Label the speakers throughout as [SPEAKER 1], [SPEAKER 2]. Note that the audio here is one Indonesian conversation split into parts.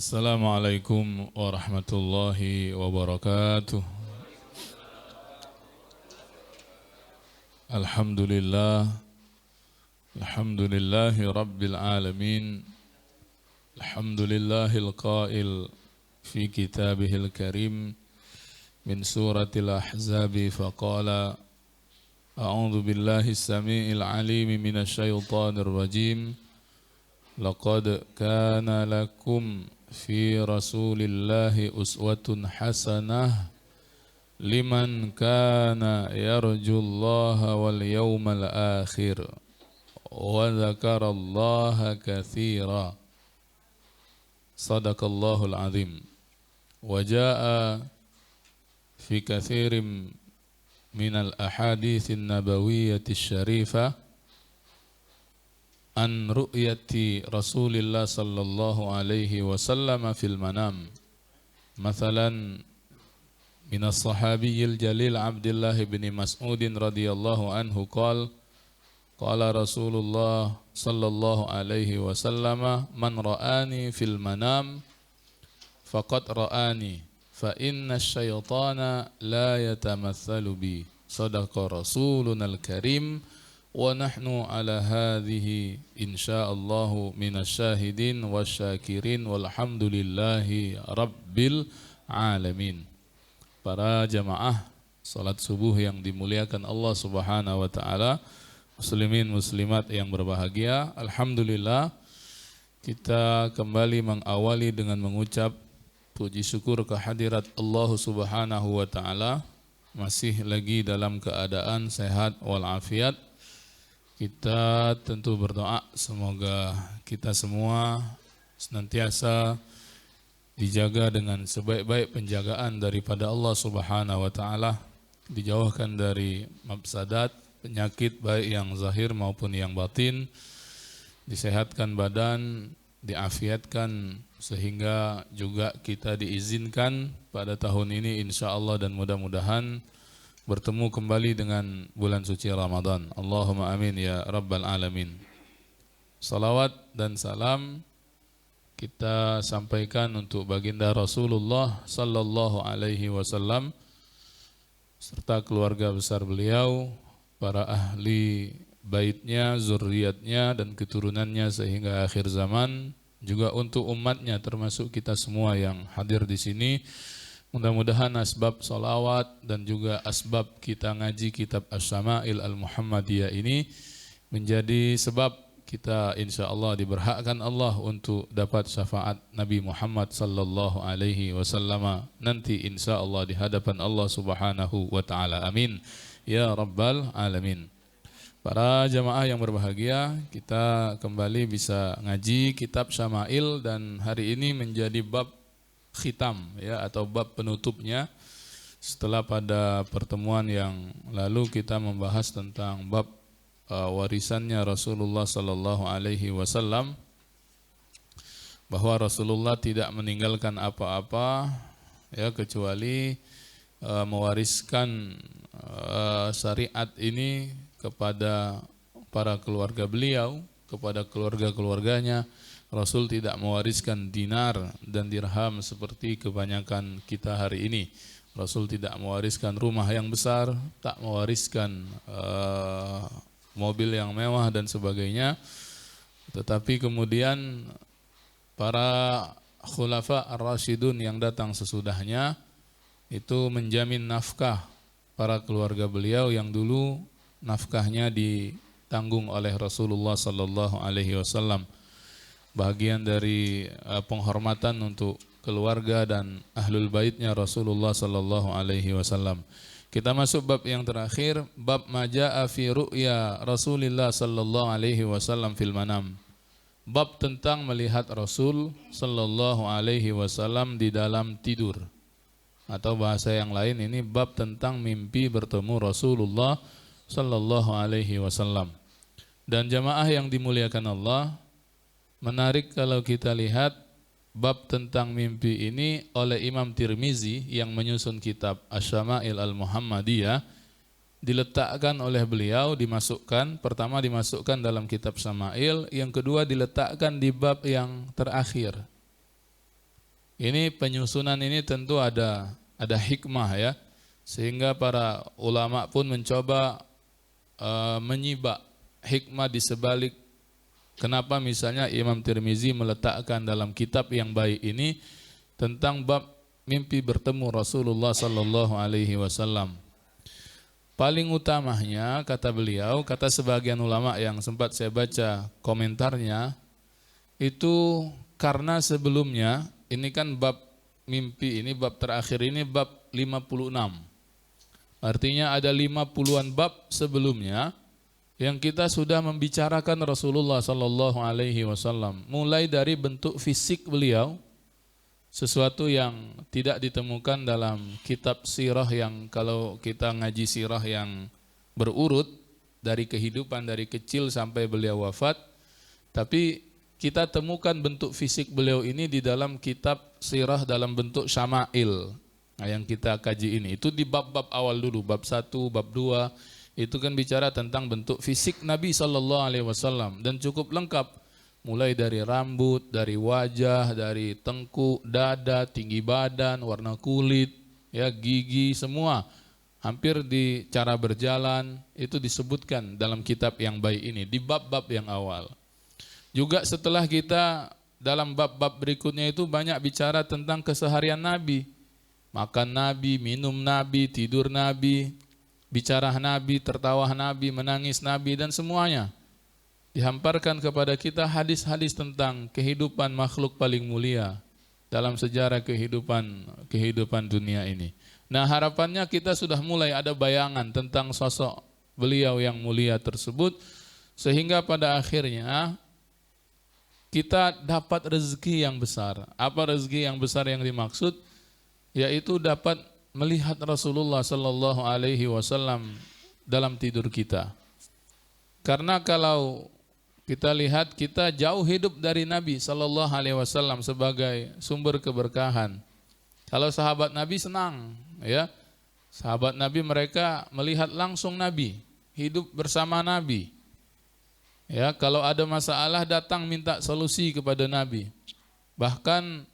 [SPEAKER 1] Assalamualaikum warahmatullahi wabarakatuh. Alhamdulillah, alhamdulillahi rabbil alamin. Alhamdulillahil qail fi kitabihil karim min suratil ahzabi faqala a'udzu billahi as-sami'il 'alim minasy syaithanir rajim. Laqad kana lakum fi rasulillahi uswatun hasanah liman kana yarjullaha wal yawmal akhir wa dzakarallaha katsira. Sadaqallahul azim. Wa jaa fi katsirin minal ahaditsin nabawiyyati syarifah an ru'yati Rasulillah sallallahu alaihi wasallam fil manam. Mathalan minas sahabiyyil jalil Abdullah bin Mas'udin radhiyallahu anhu qala Rasulullah sallallahu alaihi wasallam man ra'ani fil manam faqad ra'ani fa inna asyaitana la yatamatsalu bi. Sadaqa Rasulunal Karim wa nahnu ala hadhihi insyaallahu minasyahidin wasyakirin walhamdulillahi rabbil alamin. Para jamaah salat subuh yang dimuliakan Allah Subhanahu wa taala, muslimin muslimat yang berbahagia, alhamdulillah kita kembali mengawali dengan mengucap puji syukur kehadirat Allah Subhanahu wa taala, masih lagi dalam keadaan sehat walafiat. Kita tentu berdoa semoga kita semua senantiasa dijaga dengan sebaik-baik penjagaan daripada Allah Subhanahu wa taala, dijauhkan dari mafsadat, penyakit baik yang zahir maupun yang batin, disehatkan badan, diafiatkan sehingga juga kita diizinkan pada tahun ini insyaallah dan mudah-mudahan bertemu kembali dengan bulan suci Ramadan. Allahumma amin ya rabbal alamin. Salawat dan salam kita sampaikan untuk baginda Rasulullah sallallahu alaihi wasallam serta keluarga besar beliau, para ahli baitnya, zuriatnya dan keturunannya sehingga akhir zaman, juga untuk umatnya termasuk kita semua yang hadir di sini. Mudah-mudahan asbab salawat dan juga asbab kita ngaji kitab Asy-Syama'il Al-Muhammadiyah ini menjadi sebab kita insyaallah diberhakkan Allah untuk dapat syafaat Nabi Muhammad sallallahu alaihi wasallam nanti insyaallah di hadapan Allah Subhanahu wa taala. Amin ya rabbal alamin. Para jamaah yang berbahagia, kita kembali bisa ngaji kitab Syama'il dan hari ini menjadi bab khitam ya, atau bab penutupnya. Setelah pada pertemuan yang lalu kita membahas tentang bab warisannya Rasulullah sallallahu alaihi wasallam, bahwa Rasulullah tidak meninggalkan apa-apa ya kecuali mewariskan syariat ini kepada para keluarga beliau, kepada keluarga-keluarganya. Rasul tidak mewariskan dinar dan dirham seperti kebanyakan kita hari ini. Rasul tidak mewariskan rumah yang besar, tak mewariskan mobil yang mewah dan sebagainya. Tetapi kemudian para khulafa ar-rasyidun yang datang sesudahnya itu menjamin nafkah para keluarga beliau yang dulu nafkahnya ditanggung oleh Rasulullah sallallahu alaihi wasallam. Bagian dari penghormatan untuk keluarga dan ahlul baitnya Rasulullah sallallahu alaihi wasallam. Kita masuk bab yang terakhir, bab majaa fi ru'ya Rasulillah sallallahu alaihi wasallam fil manam. Bab tentang melihat Rasul sallallahu alaihi wasallam di dalam tidur. Atau bahasa yang lain ini bab tentang mimpi bertemu Rasulullah sallallahu alaihi wasallam. Dan jamaah yang dimuliakan Allah, menarik kalau kita lihat bab tentang mimpi ini oleh Imam Tirmizi yang menyusun kitab Asy-Syama'il Al-Muhammadiyah, diletakkan oleh beliau, dimasukkan, pertama dimasukkan dalam kitab Syama'il, yang kedua diletakkan di bab yang terakhir. Ini penyusunan ini tentu ada hikmah ya, sehingga para ulama pun mencoba menyibak hikmah di sebalik kenapa misalnya Imam Tirmizi meletakkan dalam kitab yang baik ini tentang bab mimpi bertemu Rasulullah sallallahu alaihi wasallam. Paling utamanya kata beliau, kata sebagian ulama yang sempat saya baca komentarnya, itu karena sebelumnya ini kan bab mimpi ini, bab terakhir ini bab 56. Artinya ada 50-an bab sebelumnya yang kita sudah membicarakan Rasulullah sallallahu alaihi wasallam, mulai dari bentuk fisik beliau, sesuatu yang tidak ditemukan dalam kitab sirah yang kalau kita ngaji sirah yang berurut dari kehidupan dari kecil sampai beliau wafat, tapi kita temukan bentuk fisik beliau ini di dalam kitab sirah dalam bentuk syama'il. Nah, yang kita kaji ini itu di bab-bab awal dulu, bab 1, bab 2, itu kan bicara tentang bentuk fisik Nabi sallallahu alaihi wasallam dan cukup lengkap, mulai dari rambut, dari wajah, dari tengkuk, dada, tinggi badan, warna kulit, ya, gigi, semua. Hampir di cara berjalan itu disebutkan dalam kitab yang baik ini di bab-bab yang awal. Juga setelah kita dalam bab-bab berikutnya itu banyak bicara tentang keseharian Nabi. Makan Nabi, minum Nabi, tidur Nabi, bicara Nabi, tertawa Nabi, menangis Nabi, dan semuanya. Dihamparkan kepada kita hadis-hadis tentang kehidupan makhluk paling mulia dalam sejarah kehidupan dunia ini. Nah, harapannya kita sudah mulai ada bayangan tentang sosok beliau yang mulia tersebut, sehingga pada akhirnya kita dapat rezeki yang besar. Apa rezeki yang besar yang dimaksud? Yaitu dapat melihat Rasulullah sallallahu alaihi wasallam dalam tidur kita. Karena kalau kita lihat kita jauh hidup dari Nabi sallallahu alaihi wasallam sebagai sumber keberkahan. Kalau sahabat Nabi senang, ya. Sahabat Nabi mereka melihat langsung Nabi, hidup bersama Nabi. Ya, kalau ada masalah datang minta solusi kepada Nabi. Bahkan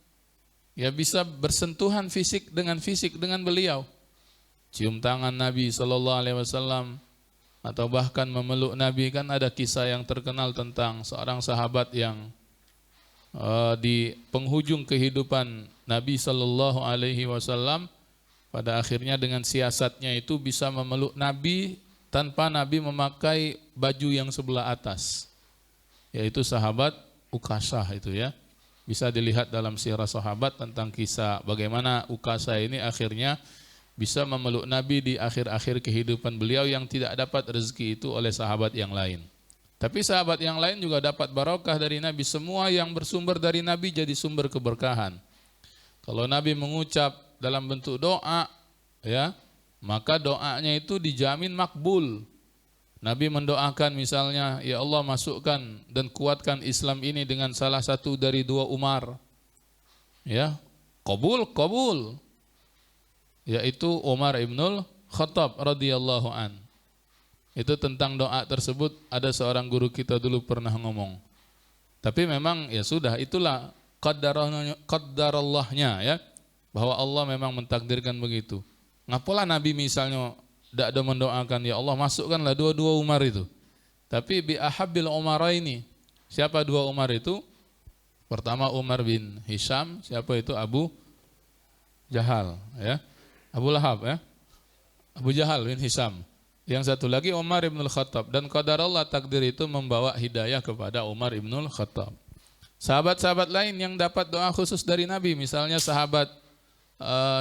[SPEAKER 1] ya bisa bersentuhan fisik dengan beliau. Cium tangan Nabi sallallahu alaihi wasallam atau bahkan memeluk Nabi. Kan ada kisah yang terkenal tentang seorang sahabat yang di penghujung kehidupan Nabi sallallahu alaihi wasallam pada akhirnya dengan siasatnya itu bisa memeluk Nabi tanpa Nabi memakai baju yang sebelah atas. Yaitu sahabat Ukasah itu ya. Bisa dilihat dalam sirah sahabat tentang kisah bagaimana Ukasah ini akhirnya bisa memeluk Nabi di akhir-akhir kehidupan beliau yang tidak dapat rezeki itu oleh sahabat yang lain. Tapi sahabat yang lain juga dapat barokah dari Nabi. Semua yang bersumber dari Nabi jadi sumber keberkahan. Kalau Nabi mengucap dalam bentuk doa, ya, maka doanya itu dijamin makbul. Nabi mendoakan misalnya, ya Allah masukkan dan kuatkan Islam ini dengan salah satu dari 2 Umar. Ya, qabul. Yaitu Umar ibnul Khattab radhiyallahu an. Itu tentang doa tersebut ada seorang guru kita dulu pernah ngomong. Tapi memang ya sudah, itulah qaddarallahnya ya, bahwa Allah memang mentakdirkan begitu. Ngapalah Nabi misalnya tidak ada mendoakan, ya Allah masukkanlah 2 Umar itu. Tapi bi ahabbil umaraini. Siapa 2 Umar itu? Pertama Umar bin Hisham, siapa itu? Abu Jahal ya. Abu Lahab ya. Abu Jahal bin Hisham. Yang satu lagi Umar ibnul Khattab, dan qadarullah takdir itu membawa hidayah kepada Umar ibnul Khattab. Sahabat-sahabat lain yang dapat doa khusus dari Nabi, misalnya sahabat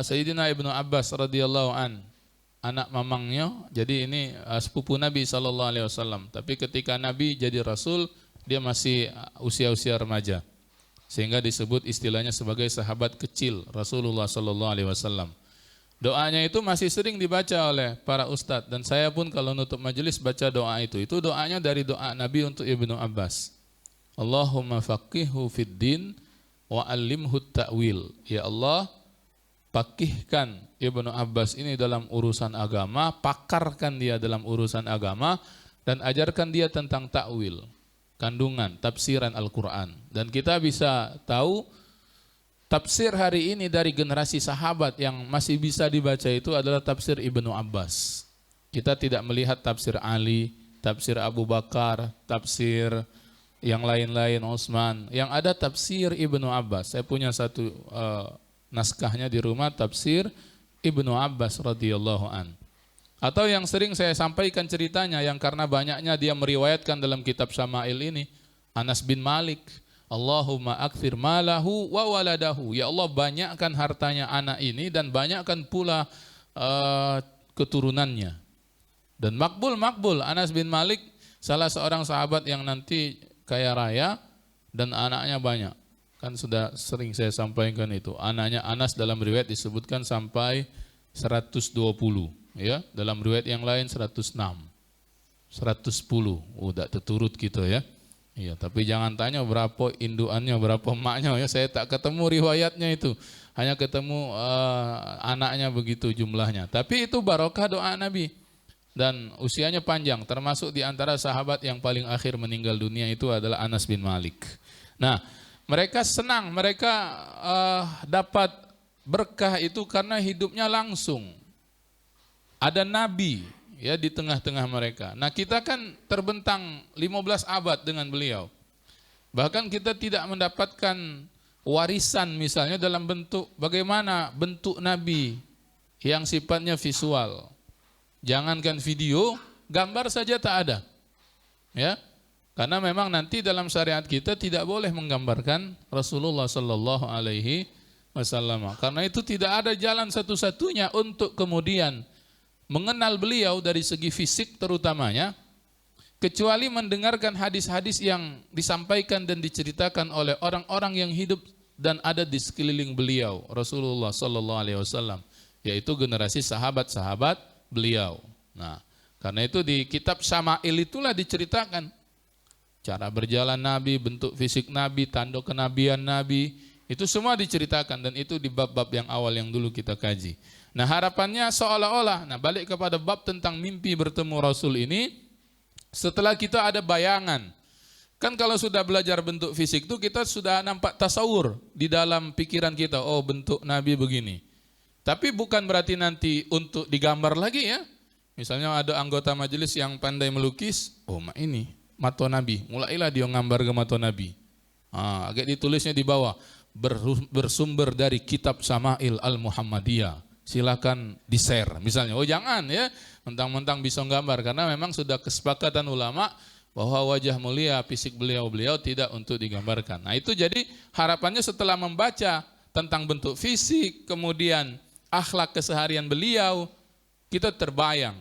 [SPEAKER 1] Sayyidina Ibnu Abbas radhiyallahu an, anak mamangnya, jadi ini sepupu Nabi sallallahu alaihi wasallam. Tapi ketika Nabi jadi rasul, dia masih usia-usia remaja. Sehingga disebut istilahnya sebagai sahabat kecil Rasulullah sallallahu alaihi wasallam. Doanya itu masih sering dibaca oleh para ustadz, dan saya pun kalau nutup majelis baca doa itu. Itu doanya dari doa Nabi untuk Ibnu Abbas. Allahumma faqihhu fid din wa 'allimhu ta'wil. Ya Allah, pakihkan Ibnu Abbas ini dalam urusan agama, pakarkan dia dalam urusan agama, dan ajarkan dia tentang takwil, kandungan, tafsiran Al-Quran. Dan kita bisa tahu Tafsir hari ini dari generasi sahabat yang masih bisa dibaca itu adalah tafsir Ibnu Abbas. Kita tidak melihat tafsir Ali, tafsir Abu Bakar, tafsir yang lain-lain, Utsman. Yang ada tafsir Ibnu Abbas. Saya punya satu naskahnya di rumah, tafsir Ibnu Abbas radhiyallahu an. Atau yang sering saya sampaikan ceritanya, yang karena banyaknya dia meriwayatkan dalam kitab Syama'il ini, Anas bin Malik. Allahumma akthir malahu wa waladahu. Ya Allah, banyakkan hartanya anak ini dan banyakkan pula keturunannya. Dan makbul Anas bin Malik salah seorang sahabat yang nanti kaya raya dan anaknya banyak. Kan sudah sering saya sampaikan itu. Anaknya Anas dalam riwayat disebutkan sampai 120, ya. Dalam riwayat yang lain 106, 110. Udah terturut gitu ya. Iya, tapi jangan tanya berapa induannya, berapa emaknya ya. Saya tak ketemu riwayatnya itu. Hanya ketemu anaknya begitu jumlahnya. Tapi itu barokah doa Nabi. Dan usianya panjang, termasuk di antara sahabat yang paling akhir meninggal dunia itu adalah Anas bin Malik. Nah, mereka senang, mereka dapat berkah itu karena hidupnya langsung. Ada Nabi ya di tengah-tengah mereka. Nah, kita kan terbentang 15 abad dengan beliau. Bahkan kita tidak mendapatkan warisan misalnya dalam bentuk bagaimana bentuk Nabi yang sifatnya visual. Jangankan video, gambar saja tak ada. Ya. Karena memang nanti dalam syariat kita tidak boleh menggambarkan Rasulullah sallallahu alaihi wasallam. Karena itu tidak ada jalan satu-satunya untuk kemudian mengenal beliau dari segi fisik terutamanya, kecuali mendengarkan hadis-hadis yang disampaikan dan diceritakan oleh orang-orang yang hidup dan ada di sekeliling beliau, Rasulullah sallallahu alaihi wasallam, yaitu generasi sahabat-sahabat beliau. Nah, karena itu di kitab Syama'il itulah diceritakan cara berjalan Nabi, bentuk fisik Nabi, tanda kenabian Nabi, itu semua diceritakan dan itu di bab-bab yang awal yang dulu kita kaji. Nah, harapannya seolah-olah, balik kepada bab tentang mimpi bertemu Rasul ini, setelah kita ada bayangan. Kan kalau sudah belajar bentuk fisik itu kita sudah nampak tasawur di dalam pikiran kita, oh bentuk Nabi begini. Tapi bukan berarti nanti untuk digambar lagi ya. Misalnya ada anggota majelis yang pandai melukis, oh ini mata Nabi, mulailah dia gambar ke mata Nabi. Agak ditulisnya di bawah, bersumber dari kitab Syama'il Al-Muhammadiyah. Silakan di-share misalnya. Oh jangan ya, mentang-mentang bisa gambar, karena memang sudah kesepakatan ulama bahwa wajah mulia fisik beliau tidak untuk digambarkan. Nah, itu jadi harapannya setelah membaca tentang bentuk fisik, kemudian akhlak keseharian beliau, kita terbayang.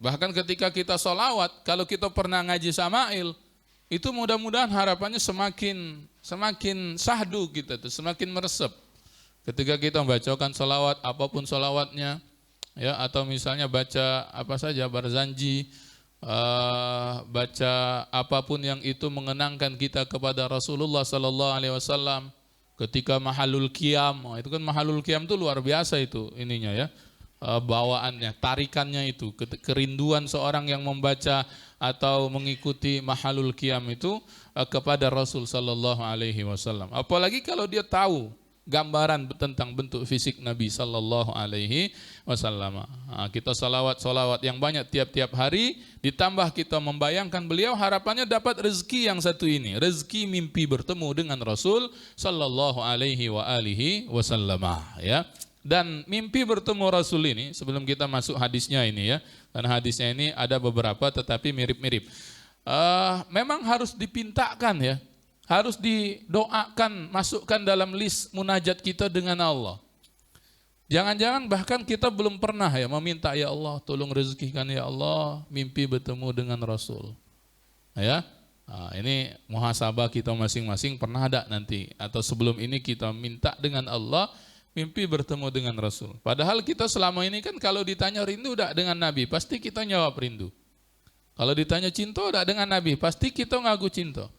[SPEAKER 1] Bahkan ketika kita sholawat, kalau kita pernah ngaji Syama'il, itu mudah-mudahan harapannya semakin syahdu kita tuh, semakin meresep. Ketika kita membacakan sholawat, apapun sholawatnya, ya, atau misalnya baca apa saja, barzanji, baca apapun yang itu mengenangkan kita kepada Rasulullah sallallahu alaihi wasallam, ketika mahalul qiyam, itu kan mahalul qiyam itu luar biasa itu ininya ya, bawaannya, tarikannya itu, kerinduan seorang yang membaca atau mengikuti mahalul qiyam itu kepada Rasul sallallahu alaihi wasallam. Apalagi kalau dia tahu gambaran tentang bentuk fisik Nabi sallallahu alaihi wasallam. Kita salawat yang banyak tiap-tiap hari, ditambah kita membayangkan beliau, harapannya dapat rezeki yang satu ini, rezeki mimpi bertemu dengan Rasul sallallahu alaihi wasallam ya. Dan mimpi bertemu Rasul ini, sebelum kita masuk hadisnya ini ya, karena hadisnya ini ada beberapa tetapi mirip-mirip. Memang harus dipintakan ya. Harus didoakan, masukkan dalam list munajat kita dengan Allah. Jangan-jangan bahkan kita belum pernah ya meminta, ya Allah tolong rezekikan ya Allah mimpi bertemu dengan Rasul. Ya, ini muhasabah kita masing-masing pernah ada nanti, atau sebelum ini kita minta dengan Allah mimpi bertemu dengan Rasul. Padahal kita selama ini kan kalau ditanya rindu tak dengan Nabi, pasti kita jawab rindu. Kalau ditanya cinta tak dengan Nabi, pasti kita ngaku cinta.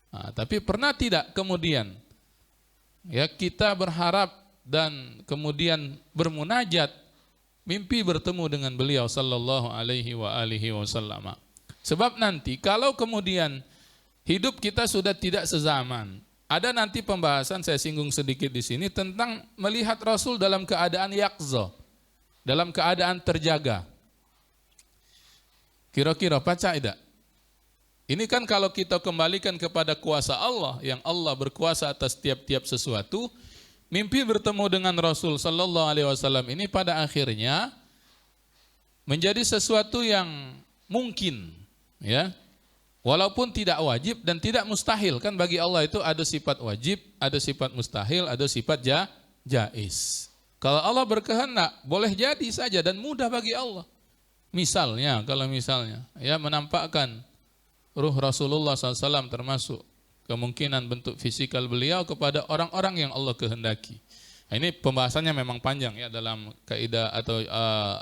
[SPEAKER 1] Tapi pernah tidak kemudian ya kita berharap dan kemudian bermunajat mimpi bertemu dengan beliau sallallahu alaihi wasallam. Sebab nanti kalau kemudian hidup kita sudah tidak sezaman, Ada nanti pembahasan saya singgung sedikit di sini tentang melihat Rasul dalam keadaan yaqza, dalam keadaan terjaga. Kira-kira baca tidak? Ini kan kalau kita kembalikan kepada kuasa Allah, yang Allah berkuasa atas tiap-tiap sesuatu, mimpi bertemu dengan Rasul sallallahu alaihi wasallam ini pada akhirnya menjadi sesuatu yang mungkin, ya. Walaupun tidak wajib dan tidak mustahil, kan bagi Allah itu ada sifat wajib, ada sifat mustahil, ada sifat jaiz. Kalau Allah berkehendak, boleh jadi saja dan mudah bagi Allah. Misalnya, kalau misalnya ya menampakkan ruh Rasulullah SAW termasuk kemungkinan bentuk fisikal beliau kepada orang-orang yang Allah kehendaki. Nah, ini pembahasannya memang panjang ya dalam kaidah atau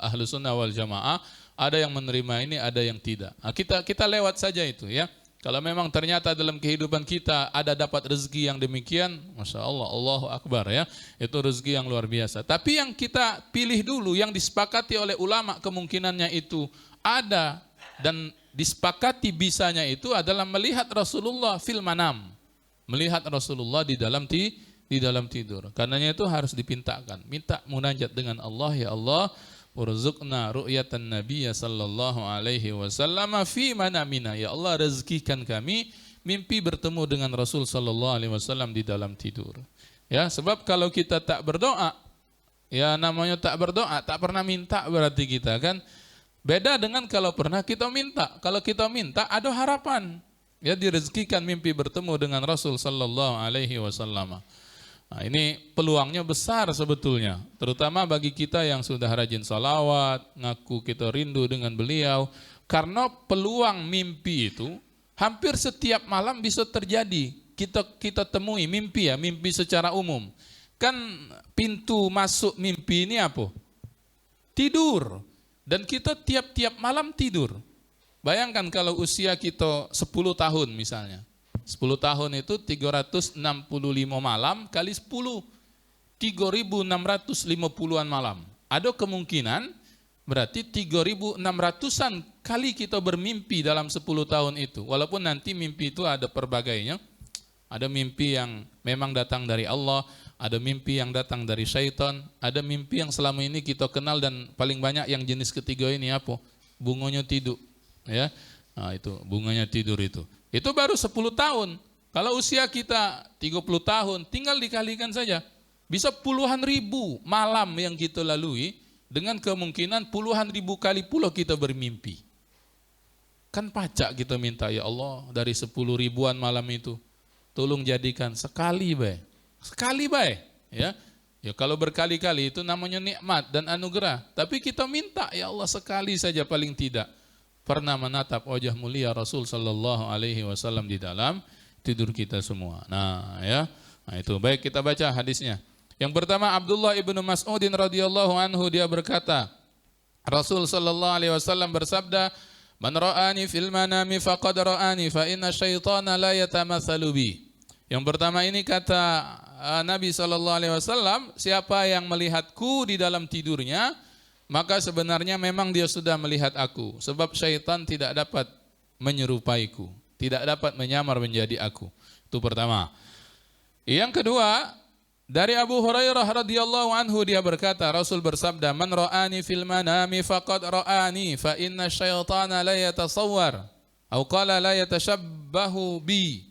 [SPEAKER 1] Ahlus Sunnah wal Jamaah. Ada yang menerima ini, ada yang tidak. Nah, kita lewat saja itu ya. Kalau memang ternyata dalam kehidupan kita ada dapat rezeki yang demikian, Masya Allah, Allahu Akbar ya. Itu rezeki yang luar biasa. Tapi yang kita pilih dulu, yang disepakati oleh ulama kemungkinannya itu ada dan disepakati bisanya itu adalah melihat Rasulullah fil manam. Melihat Rasulullah di dalam tidur. Karenanya itu harus dipintakan. Minta munajat dengan Allah, ya Allah, urzuqna ru'yatan nabiyya sallallahu alaihi wasallam fi manamina. Ya Allah, rezekikan kami mimpi bertemu dengan Rasul sallallahu alaihi wasallam di dalam tidur. Ya, sebab kalau kita tak berdoa, ya namanya tak berdoa, tak pernah minta berarti kita kan. Beda dengan kalau pernah kita minta. Kalau kita minta ada harapan. Ya, direzekikan mimpi bertemu dengan Rasul sallallahu alaihi wasallam. Nah, ini peluangnya besar sebetulnya, terutama bagi kita yang sudah rajin salawat, ngaku kita rindu dengan beliau, karena peluang mimpi itu hampir setiap malam bisa terjadi. Kita temui mimpi ya, mimpi secara umum. Kan pintu masuk mimpi ini apa? Tidur. Dan kita tiap-tiap malam tidur. Bayangkan kalau usia kita 10 tahun misalnya. 10 tahun itu 365 malam kali 10, 3.650-an malam. Ada kemungkinan berarti 3.600-an kali kita bermimpi dalam 10 tahun itu. Walaupun nanti mimpi itu ada perbagainya. Ada mimpi yang memang datang dari Allah, ada mimpi yang datang dari syaitan, ada mimpi yang selama ini kita kenal dan paling banyak yang jenis ketiga ini apa? Bunganya tidur, ya. Nah, itu bunganya tidur itu. Itu baru 10 tahun. Kalau usia kita 30 tahun, tinggal dikalikan saja. Bisa puluhan ribu malam yang kita lalui dengan kemungkinan puluhan ribu kali pula kita bermimpi. Kan pacak kita minta, ya Allah, dari 10 ribuan malam itu tolong jadikan sekali baik. Sekali baik, ya. Ya kalau berkali-kali itu namanya nikmat dan anugerah. Tapi kita minta, ya Allah, sekali saja paling tidak pernah menatap wajah mulia Rasul sallallahu alaihi wasallam di dalam tidur kita semua. Nah, ya. Nah, itu baik, kita baca hadisnya. Yang pertama, Abdullah ibnu Mas'udin radhiyallahu anhu, dia berkata, Rasul sallallahu alaihi wasallam bersabda, "Man ra'ani fil manami faqad ra'ani fa inna syaitana la yatamatsalu bi." Yang pertama ini kata Nabi sallallahu alaihi wasallam, siapa yang melihatku di dalam tidurnya, maka sebenarnya memang dia sudah melihat aku, sebab syaitan tidak dapat menyerupaiku, tidak dapat menyamar menjadi aku. Itu pertama. Yang kedua, dari Abu Hurairah radhiyallahu anhu, dia berkata, Rasul bersabda, "Man ra'ani fil manami faqad ra'ani, fa inna syaitana la yatasawwar." Atau qala la yatashabbahu bi.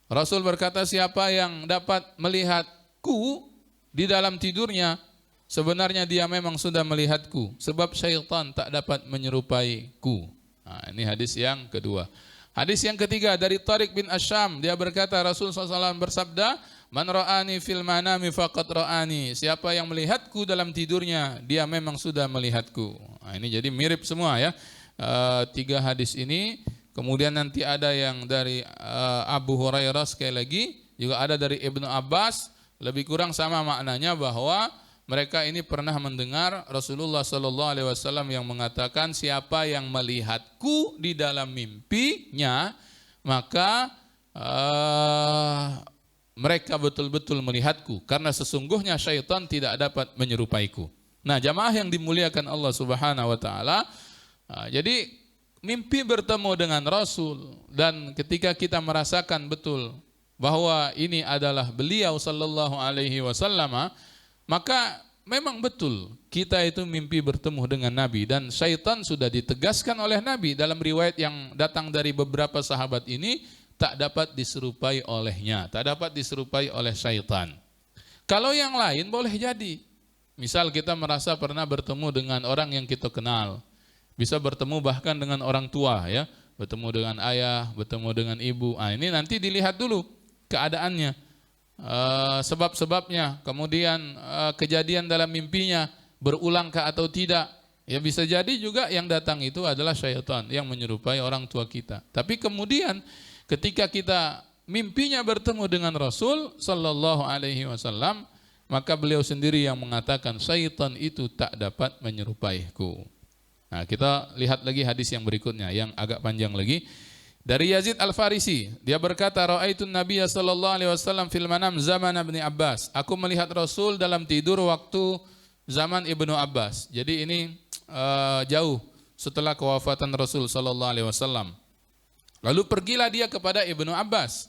[SPEAKER 1] Rasul berkata, siapa yang dapat melihatku di dalam tidurnya, sebenarnya dia memang sudah melihatku, sebab syaitan tak dapat menyerupaiku. Nah, ini hadis yang kedua. Hadis yang ketiga dari Tariq bin Asyam, dia berkata, Rasul SAW bersabda, "Man ra'ani fil manami faqad ra'ani." Siapa yang melihatku dalam tidurnya, dia memang sudah melihatku. Nah, ini jadi mirip semua ya. Tiga hadis ini. Kemudian nanti ada yang dari Abu Hurairah sekali lagi, juga ada dari Ibnu Abbas, lebih kurang sama maknanya, bahwa mereka ini pernah mendengar Rasulullah SAW yang mengatakan, siapa yang melihatku di dalam mimpinya, maka mereka betul-betul melihatku, karena sesungguhnya syaitan tidak dapat menyerupaiku. Nah, jamaah yang dimuliakan Allah Subhanahu wa taala, jadi mimpi bertemu dengan Rasul, dan ketika kita merasakan betul bahwa ini adalah beliau sallallahu alaihi wasallam, maka memang betul kita itu mimpi bertemu dengan Nabi, dan syaitan sudah ditegaskan oleh Nabi dalam riwayat yang datang dari beberapa sahabat ini, tak dapat diserupai olehnya, tak dapat diserupai oleh syaitan. Kalau yang lain boleh jadi. Misal kita merasa pernah bertemu dengan orang yang kita kenal, bisa bertemu bahkan dengan orang tua ya, bertemu dengan ayah, bertemu dengan ibu. Ini nanti dilihat dulu keadaannya, sebab-sebabnya, kemudian kejadian dalam mimpinya berulangkah atau tidak. Ya bisa jadi juga yang datang itu adalah syaitan yang menyerupai orang tua kita. Tapi kemudian ketika kita mimpinya bertemu dengan Rasul sallallahu alaihi wasallam, maka beliau sendiri yang mengatakan syaitan itu tak dapat menyerupaiku. Nah, kita lihat lagi hadis yang berikutnya yang agak panjang lagi. Dari Yazid Al-Farisi, dia berkata, ra'aitun Nabiyya sallallahu alaihi wasallam fil manam zaman Ibnu Abbas. Aku melihat Rasul dalam tidur waktu zaman Ibnu Abbas. Jadi ini jauh setelah kewafatan Rasul sallallahu alaihi wasallam. Lalu pergilah dia kepada Ibnu Abbas.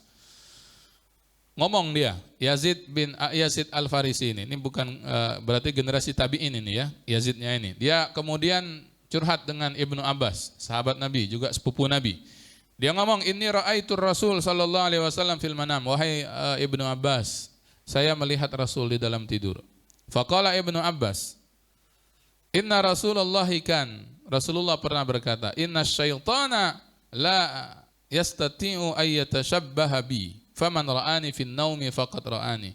[SPEAKER 1] Ngomong dia, Yazid Al-Farisi ini bukan berarti generasi tabi'in ini ya, Yazidnya ini. Dia kemudian curhat dengan Ibnu Abbas, sahabat Nabi, juga sepupu Nabi. Dia ngomong, inni ra'aitur Rasul sallallahu alaihi wasallam fil manam. Wahai Ibnu Abbas, saya melihat Rasul di dalam tidur. Faqala Ibnu Abbas, inna Rasulullah Rasulullah pernah berkata, inna syaitana la yastati'u ayyatashabbaha bi. Faman ra'ani fin naumi faqad ra'ani.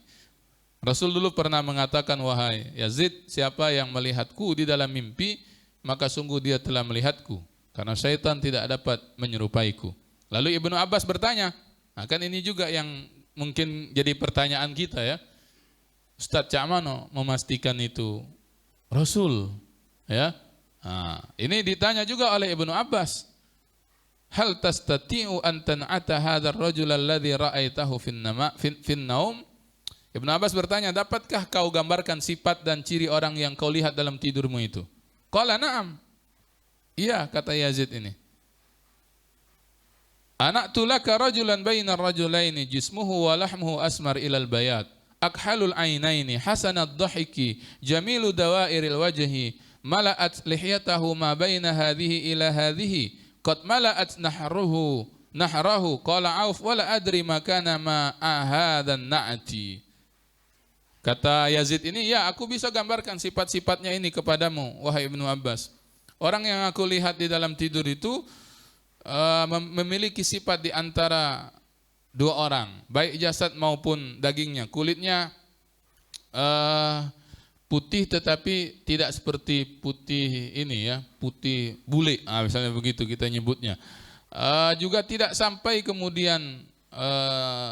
[SPEAKER 1] Rasul dulu pernah mengatakan, wahai Yazid, siapa yang melihatku di dalam mimpi, maka sungguh dia telah melihatku, karena syaitan tidak dapat menyerupaiku. Lalu Ibnu Abbas bertanya, kan ini juga yang mungkin jadi pertanyaan kita ya. Ustaz Cak Mano memastikan itu Rasul ya. Ini ditanya juga oleh Ibnu Abbas. Hal tastati'u an tan'ata hadzal rajul alladhi ra'aitahu fin naum? Ibnu Abbas bertanya, dapatkah kau gambarkan sifat dan ciri orang yang kau lihat dalam tidurmu itu? Qala na'am. Iya, kata Yazid ini. Ana'tu laka rajulan bainar rajulaini jismuhu wa lahmuhu asmar ilal bayat. Akhalul ainaini hasanad dhahiki jamilu dawairil wajhi mala'at lihyatahu ma baina hadhihi ila hadhihi. Qad mala'at nahrahu qala Auf wala adri makana ma ahadan na'ati. Kata Yazid ini, ya aku bisa gambarkan sifat-sifatnya ini kepadamu wahai Ibnu Abbas. Orang yang aku lihat di dalam tidur itu memiliki sifat di antara dua orang, baik jasad maupun dagingnya. Kulitnya putih tetapi tidak seperti putih ini ya, putih bule, misalnya begitu kita nyebutnya. Juga tidak sampai kemudian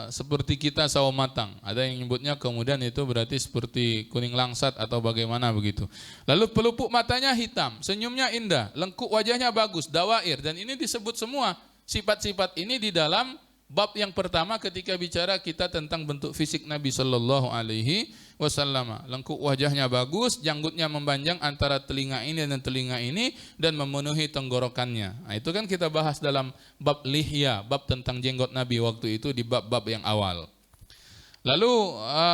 [SPEAKER 1] seperti kita sawo matang. Ada yang nyebutnya kemudian itu berarti seperti kuning langsat atau bagaimana begitu. Lalu pelupuk matanya hitam, senyumnya indah, lengkuk wajahnya bagus, dawair, dan ini disebut semua sifat-sifat ini di dalam bab yang pertama ketika bicara kita tentang bentuk fisik Nabi sallallahu alaihi wasallam. Lengkuk wajahnya bagus, janggutnya memanjang antara telinga ini dan telinga ini dan memenuhi tenggorokannya. Itu kan kita bahas dalam bab lihya, bab tentang jenggot Nabi waktu itu di bab-bab yang awal. Lalu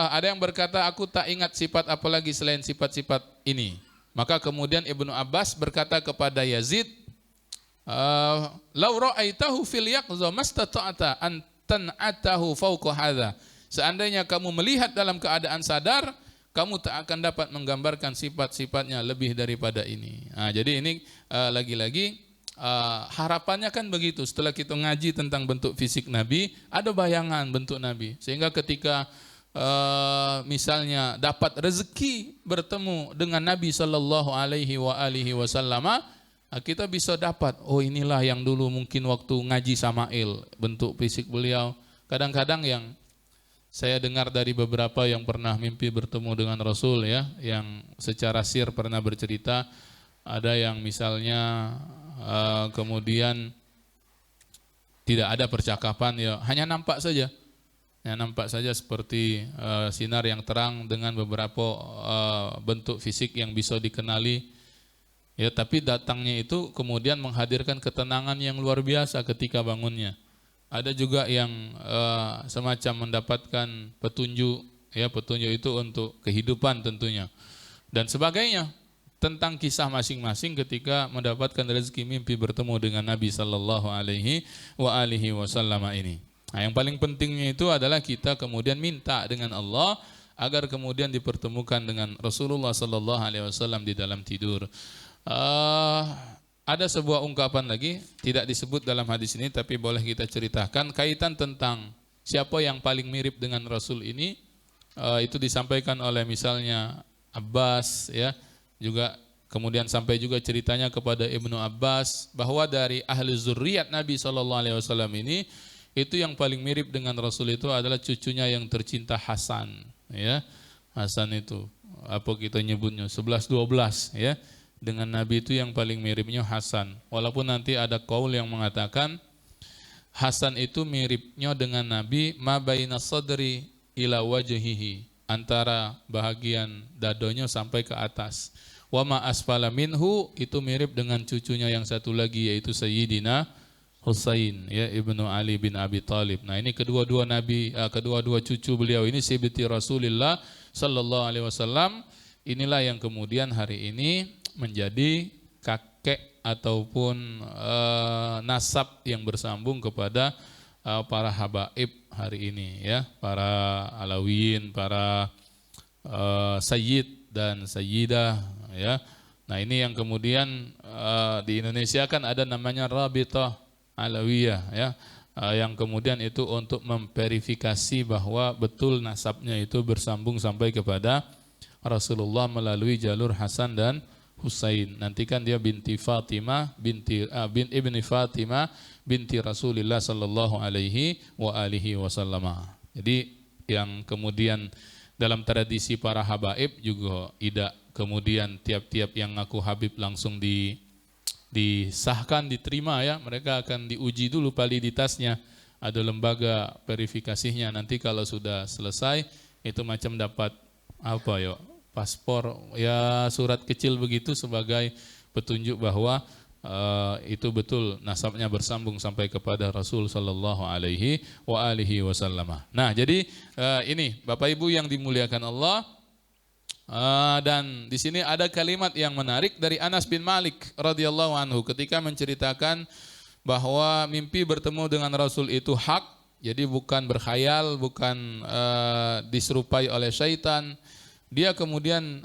[SPEAKER 1] ada yang berkata, aku tak ingat sifat apa lagi selain sifat-sifat ini. Maka kemudian Ibnu Abbas berkata kepada Yazid, "Lau ra'aitahu fil yaqza mastata'ta an tan'atahu fawqa hadza." Seandainya kamu melihat dalam keadaan sadar, kamu tak akan dapat menggambarkan sifat-sifatnya lebih daripada ini. Jadi ini lagi-lagi harapannya kan begitu. Setelah kita ngaji tentang bentuk fisik Nabi, ada bayangan bentuk Nabi. Sehingga ketika misalnya dapat rezeki bertemu dengan Nabi sallallahu alaihi wasallam, kita bisa dapat, oh inilah yang dulu mungkin waktu ngaji Samail, bentuk fisik beliau. Kadang-kadang yang saya dengar dari beberapa yang pernah mimpi bertemu dengan Rasul ya, yang secara sir pernah bercerita, ada yang misalnya kemudian tidak ada percakapan ya, hanya nampak saja. Ya, nampak saja seperti sinar yang terang dengan beberapa bentuk fisik yang bisa dikenali. Ya, tapi datangnya itu kemudian menghadirkan ketenangan yang luar biasa ketika bangunnya. ada juga yang semacam mendapatkan petunjuk, ya petunjuk itu untuk kehidupan tentunya dan sebagainya, tentang kisah masing-masing ketika mendapatkan rezeki mimpi bertemu dengan Nabi sallallahu alaihi wasallam ini. Nah, yang paling pentingnya itu adalah kita kemudian minta dengan Allah agar kemudian dipertemukan dengan Rasulullah sallallahu alaihi wasallam di dalam tidur. Ada sebuah ungkapan lagi, tidak disebut dalam hadis ini tapi boleh kita ceritakan, kaitan tentang siapa yang paling mirip dengan Rasul ini. Itu disampaikan oleh misalnya Abbas, ya, juga kemudian sampai juga ceritanya kepada Ibnu Abbas bahwa dari ahli zurriyat Nabi SAW ini, itu yang paling mirip dengan Rasul itu adalah cucunya yang tercinta Hasan, ya. Hasan itu apa kita nyebutnya 11-12, ya. Dengan Nabi itu yang paling miripnya Hasan. Walaupun nanti ada qaul yang mengatakan Hasan itu miripnya dengan Nabi ma baina sadri ila wajhihi, antara bahagian dadonya sampai ke atas. Wa ma asfala minhu, itu mirip dengan cucunya yang satu lagi yaitu Sayyidina Husain, ya, Ibnu Ali bin Abi Thalib. Nah, ini kedua-dua cucu beliau ini sibti Rasulullah sallallahu alaihi wasallam. Inilah yang kemudian hari ini menjadi kakek ataupun nasab yang bersambung kepada para habaib hari ini, ya, para Alawiyin, para sayyid dan sayyidah, ya. Nah, ini yang kemudian di Indonesia kan ada namanya Rabithah Alawiyah, ya, yang kemudian itu untuk memverifikasi bahwa betul nasabnya itu bersambung sampai kepada Rasulullah melalui jalur Hasan dan Husain. Nanti kan dia binti Fatimah ibni Fatimah binti Rasulullah sallallahu alaihi wasallam. Jadi yang kemudian dalam tradisi para habaib juga tidak kemudian tiap-tiap yang ngaku habib langsung disahkan, diterima, ya. Mereka akan diuji dulu validitasnya. Ada lembaga verifikasinya. Nanti kalau sudah selesai itu macam dapat apa, ya, paspor, ya, surat kecil begitu sebagai petunjuk bahwa itu betul nasabnya bersambung sampai kepada Rasul sallallahu alaihi wasallam. Nah, jadi ini Bapak Ibu yang dimuliakan Allah, dan di sini ada kalimat yang menarik dari Anas bin Malik radhiyallahu anhu ketika menceritakan bahwa mimpi bertemu dengan Rasul itu hak, jadi bukan berkhayal, bukan diserupai oleh syaitan. Dia kemudian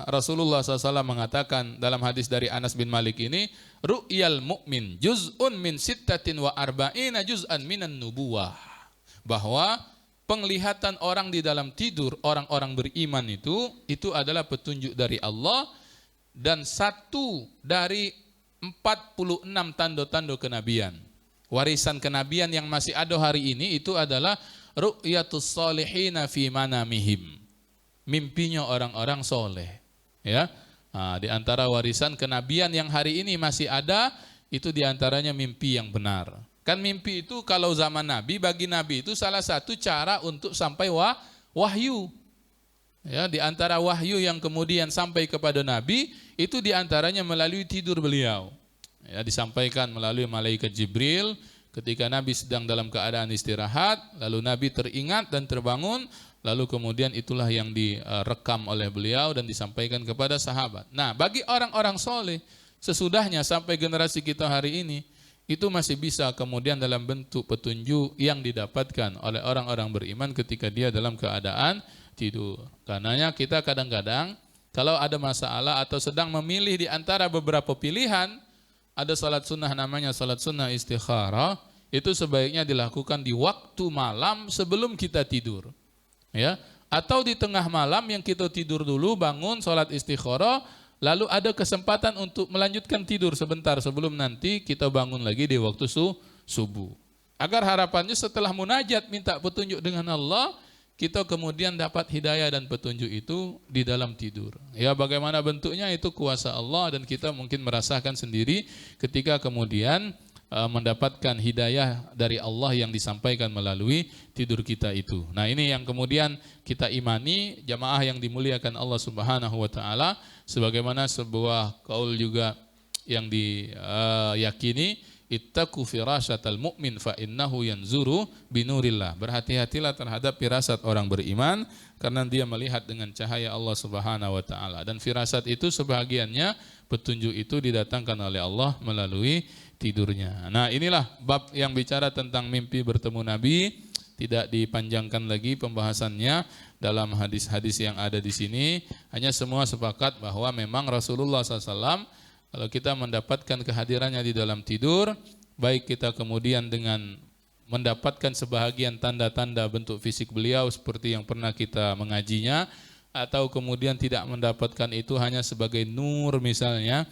[SPEAKER 1] Rasulullah SAW mengatakan dalam hadis dari Anas bin Malik ini, ru'yal mu'min juz'un min sittatin wa arba'ina juz'an minan nubuwah, bahwa penglihatan orang di dalam tidur, orang-orang beriman itu adalah petunjuk dari Allah, dan satu dari 46 tanda-tanda kenabian. Warisan kenabian yang masih ada hari ini itu adalah ru'yatus salihina fi manamihim, mimpinya orang-orang soleh, ya. Nah, di antara warisan kenabian yang hari ini masih ada itu diantaranya mimpi yang benar. Kan mimpi itu kalau zaman Nabi, bagi Nabi itu salah satu cara untuk sampai wahyu. Ya, di antara wahyu yang kemudian sampai kepada Nabi itu diantaranya melalui tidur beliau. Ya, disampaikan melalui malaikat Jibril ketika Nabi sedang dalam keadaan istirahat, lalu Nabi teringat dan terbangun. Lalu kemudian itulah yang direkam oleh beliau dan disampaikan kepada sahabat. Nah, bagi orang-orang soleh sesudahnya sampai generasi kita hari ini, itu masih bisa kemudian dalam bentuk petunjuk yang didapatkan oleh orang-orang beriman ketika dia dalam keadaan tidur. Karenanya kita kadang-kadang kalau ada masalah atau sedang memilih di antara beberapa pilihan, ada salat sunnah namanya salat sunnah istikharah, itu sebaiknya dilakukan di waktu malam sebelum kita tidur. Ya, atau di tengah malam yang kita tidur dulu, bangun sholat istikharah, lalu ada kesempatan untuk melanjutkan tidur sebentar sebelum nanti kita bangun lagi di waktu subuh. Agar harapannya setelah munajat minta petunjuk dengan Allah, kita kemudian dapat hidayah dan petunjuk itu di dalam tidur. Ya, bagaimana bentuknya itu kuasa Allah, dan kita mungkin merasakan sendiri ketika kemudian mendapatkan hidayah dari Allah yang disampaikan melalui tidur kita itu. Nah, ini yang kemudian kita imani, jamaah yang dimuliakan Allah Subhanahu wa taala, sebagaimana sebuah qaul juga yang diyakini ittaqu firasyatal mu'min fa innahu yanzuru binurillah. Berhati-hatilah terhadap firasat orang beriman karena dia melihat dengan cahaya Allah Subhanahu wa taala. Dan firasat itu sebahagiannya petunjuk itu didatangkan oleh Allah melalui tidurnya. Nah, inilah bab yang bicara tentang mimpi bertemu Nabi. Tidak dipanjangkan lagi pembahasannya dalam hadis-hadis yang ada di sini. Hanya semua sepakat bahwa memang Rasulullah SAW kalau kita mendapatkan kehadirannya di dalam tidur, baik kita kemudian dengan mendapatkan sebahagian tanda-tanda bentuk fisik beliau seperti yang pernah kita mengajinya, atau kemudian tidak mendapatkan itu hanya sebagai nur misalnya,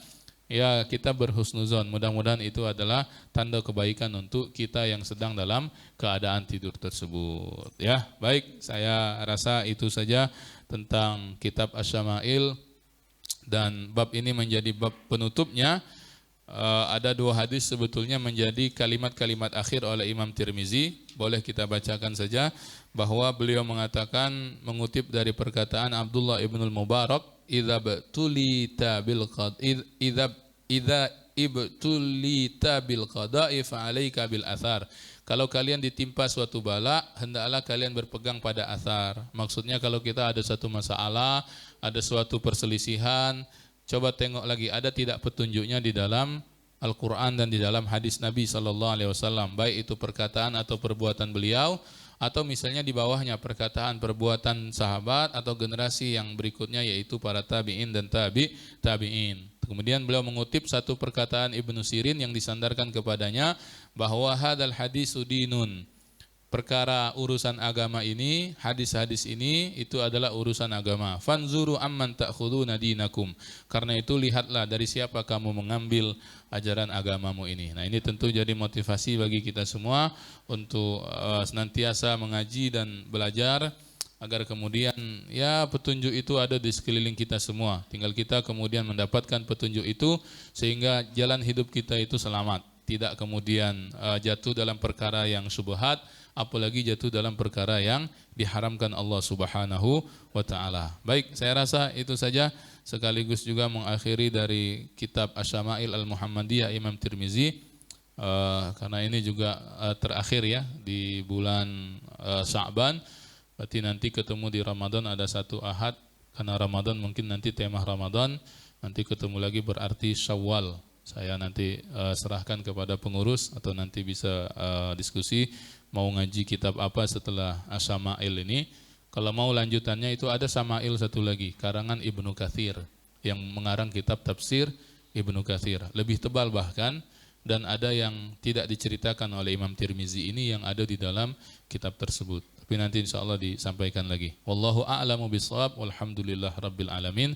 [SPEAKER 1] ya kita berhusnuzon. Mudah-mudahan itu adalah tanda kebaikan untuk kita yang sedang dalam keadaan tidur tersebut. Ya, baik, saya rasa itu saja tentang kitab Asy-Syama'il, dan bab ini menjadi bab penutupnya. Ada dua hadis sebetulnya menjadi kalimat-kalimat akhir oleh Imam Tirmizi. Boleh kita bacakan saja bahwa beliau mengatakan, mengutip dari perkataan Abdullah ibnul Mubarak, idza ibtulita bil qada'i fa 'alaika bil athar. Kalau kalian ditimpa suatu bala, hendaklah kalian berpegang pada athar. Maksudnya kalau kita ada satu masalah, ada suatu perselisihan, coba tengok lagi ada tidak petunjuknya di dalam Al-Quran dan di dalam hadis Nabi SAW, baik itu perkataan atau perbuatan beliau, atau misalnya di bawahnya perkataan perbuatan sahabat atau generasi yang berikutnya yaitu para tabi'in dan tabi'in. Kemudian beliau mengutip satu perkataan Ibnu Sirin yang disandarkan kepadanya bahwa hadal hadisu dinun, perkara urusan agama ini, hadis-hadis ini itu adalah urusan agama. Fanzuru amman ta'khuduna dinakum. Karena itu lihatlah dari siapa kamu mengambil ajaran agamamu ini. Nah, ini tentu jadi motivasi bagi kita semua untuk senantiasa mengaji dan belajar agar kemudian ya petunjuk itu ada di sekeliling kita semua. Tinggal kita kemudian mendapatkan petunjuk itu sehingga jalan hidup kita itu selamat. Tidak kemudian jatuh dalam perkara yang syubhat, apalagi jatuh dalam perkara yang diharamkan Allah Subhanahu wa taala. Baik, saya rasa itu saja, sekaligus juga mengakhiri dari kitab Asy-Syama'il Al-Muhammadiyah Imam Tirmizi, karena ini juga terakhir ya di bulan Sya'ban. Berarti nanti ketemu di Ramadan ada satu Ahad, karena Ramadan mungkin nanti tema Ramadan, nanti ketemu lagi berarti Syawal. Saya nanti serahkan kepada pengurus atau nanti bisa diskusi mau ngaji kitab apa setelah Asy-Syama'il ini. Kalau mau lanjutannya itu ada Syama'il satu lagi, karangan Ibnu Katsir yang mengarang kitab tafsir Ibnu Katsir. Lebih tebal bahkan, dan ada yang tidak diceritakan oleh Imam Tirmizi ini yang ada di dalam kitab tersebut. Tapi nanti insyaallah disampaikan lagi. Wallahu a'lamu bishawab. Walhamdulillah rabbil alamin.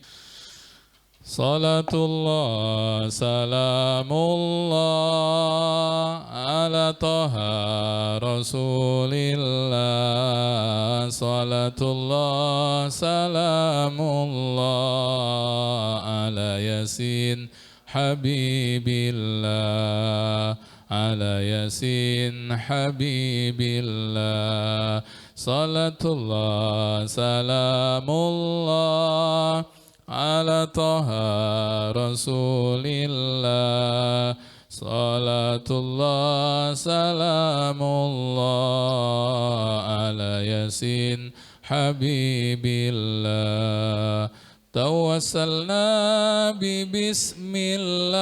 [SPEAKER 1] Salatullah salamullah ala taha rasulillah. Salatullah salamullah ala yasin habibillah. Ala yasin habibillah. Salatullah salamullah ala taha rasulillah. Salatullah salamullah ala yasin habibillah. Tawassalna bi bismillah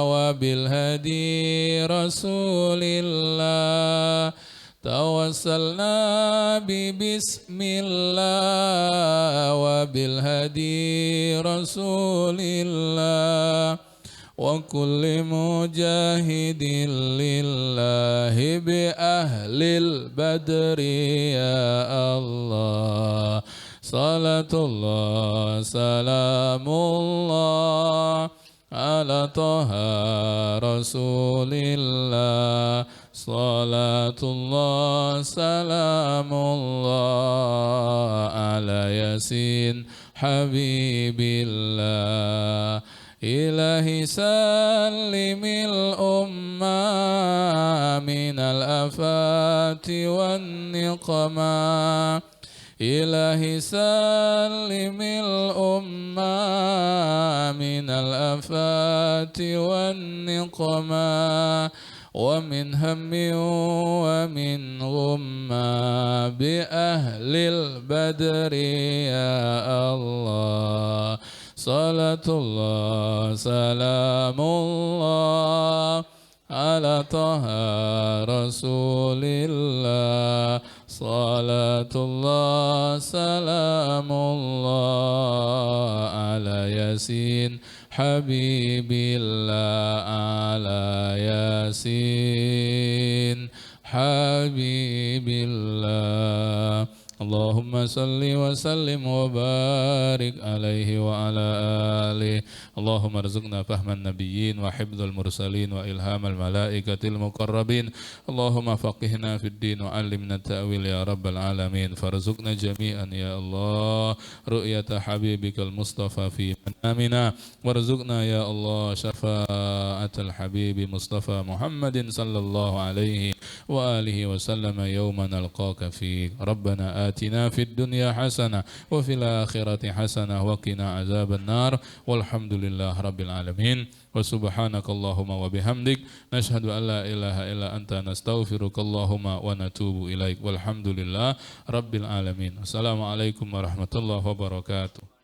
[SPEAKER 1] wa bil hadi rasulillah. Tawassalna bi bismillah wa bil hadi rasulillah. Wa kulli mujahidin lillahi bi ahlil badri ya Allah. Salatullah salamullah ala taha rasulillah. Salatullah salamullah ala yasin habibillah. Ilahi sallimil umma minal afati wan niqma. إلهي سلم الأمة من الآفات والنقما ومن هم ومن غمة بأهل البدر يا الله صلاة الله سلام الله على طه رسول الله صلاة الله سلام الله على ياسين حبيب الله على ياسين حبيب الله اللهم صل وسلم وبارك عليه وعلى آله اللهم ارزقنا فهم النبيين وحفظ المرسلين وإلهام الملائكة المقربين اللهم فقهنا في الدين وعلمنا التأويل يا رب العالمين فارزقنا جميعا يا الله رؤية حبيبك المصطفى في منامنا وارزقنا يا الله شفاعة الحبيب مصطفى محمد صلى الله عليه وآله وسلم يوم نلقاك فيه ربنا آتنا في الدنيا حسنة وفي الآخرة حسنة وقنا عذاب النار والحمد لله رب العالمين وسبحانك اللهم وبحمدك نشهد أن لا إله إلا أنت نستغفرك اللهم ونتوب إليك والحمد لله رب العالمين السلام عليكم ورحمة الله وبركاته.